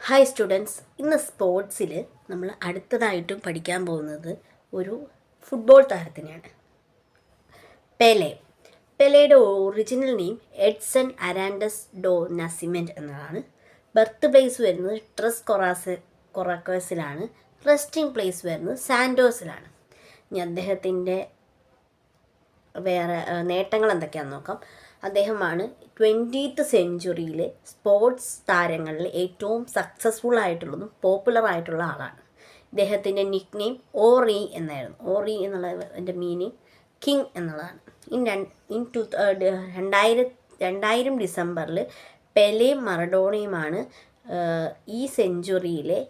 Hi students, ഇന്ന് സ്പോർട്സിൽ നമ്മൾ അടുത്തതായിട്ടും പഠിക്കാൻ പോകുന്നത് ഒരു ഫുട്ബോൾ താരത്തിനെയാണ്. പെലെയുടെ original name Edson Arantes do Nascimento എന്നതാണ്. ബർത്ത് പ്ലേസ് വരുന്നത് ട്രസ് കൊറാക്കോസിലാണ്. റെസ്റ്റിംഗ് പ്ലേസ് വരുന്നത് സാൻഡോസിലാണ്. ഇനി അദ്ദേഹത്തിൻ്റെ വേറെ നേട്ടങ്ങൾ എന്തൊക്കെയാണെന്ന് നോക്കാം. അദ്ദേഹമാണ് 20th സെഞ്ച്വറിയിലെ സ്പോർട്സ് താരങ്ങളിൽ ഏറ്റവും സക്സസ്ഫുൾ ആയിട്ടുള്ളതും പോപ്പുലർ ആയിട്ടുള്ള ആളാണ്. ഇദ്ദേഹത്തിൻ്റെ നിക്ക് നെയിം ഓറി എന്നായിരുന്നു. ഓറി എന്നുള്ളതിൻ്റെ മീനിങ് കിങ് എന്നുള്ളതാണ്. 2000 ഡിസംബറിൽ പെലെയും മറഡോണയുമാണ് ഈ സെഞ്ച്വറിയിലെ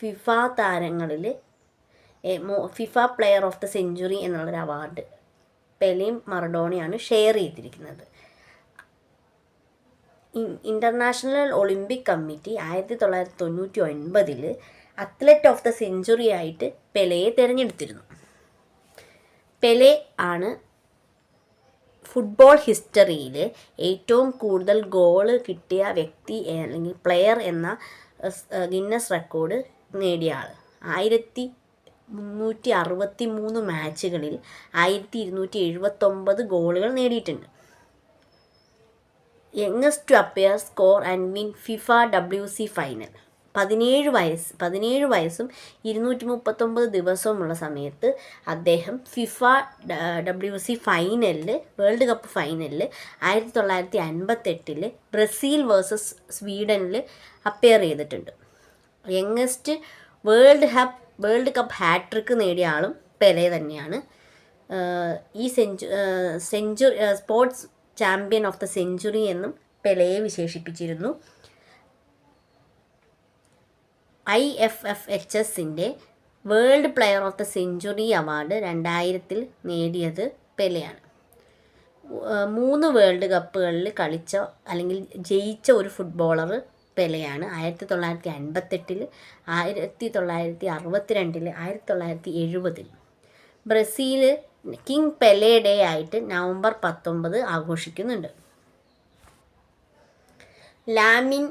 ഫിഫ താരങ്ങളിൽ FIFA player of the century എന്നുള്ളൊരു അവാർഡ് പെലെയും മറഡോണയാണ് ഷെയർ ചെയ്തിരിക്കുന്നത്. International Olympic committee 1999 athlete of the century ആയിട്ട് പെലെയെ തിരഞ്ഞെടുത്തിരുന്നു. പെലെ ആണ് ഫുട്ബോൾ ഹിസ്റ്ററിയിൽ ഏറ്റവും കൂടുതൽ ഗോള് കിട്ടിയ വ്യക്തി അല്ലെങ്കിൽ പ്ലെയർ എന്ന ഗിന്നസ് റെക്കോർഡ് നേടിയ ആൾ. 1363 മാച്ചുകളിൽ 1279 ഗോളുകൾ നേടിയിട്ടുണ്ട്. Youngest to appear score and win FIFA WC final. 17 വയസ്സും 239 ദിവസവുമുള്ള സമയത്ത് അദ്ദേഹം ഫിഫ WC ഫൈനലിൽ, വേൾഡ് കപ്പ് ഫൈനലിൽ 1958 ബ്രസീൽ വേഴ്സസ് സ്വീഡനിൽ അപ്പിയർ ചെയ്തിട്ടുണ്ട്. യങ്ങസ്റ്റ് വേൾഡ് കപ്പ് ഹാട്രിക്ക് നേടിയ ആളും പെലെ തന്നെയാണ്. ഈ sports champion of the century എന്നും പെലെയെ വിശേഷിപ്പിച്ചിരുന്നു. IFFHSൻ്റെ world player of the century award 2000 നേടിയത് പെലെയാണ്. 3 വേൾഡ് കപ്പുകളിൽ കളിച്ച അല്ലെങ്കിൽ ജയിച്ച ഒരു ഫുട്ബോളർ പെലെയാണ്. 1958, 1962, 1970. ബ്രസീൽ കിങ് പെലെ ഡേ ആയിട്ട് നവംബർ 19 ആഘോഷിക്കുന്നുണ്ട്. ലാമിൻ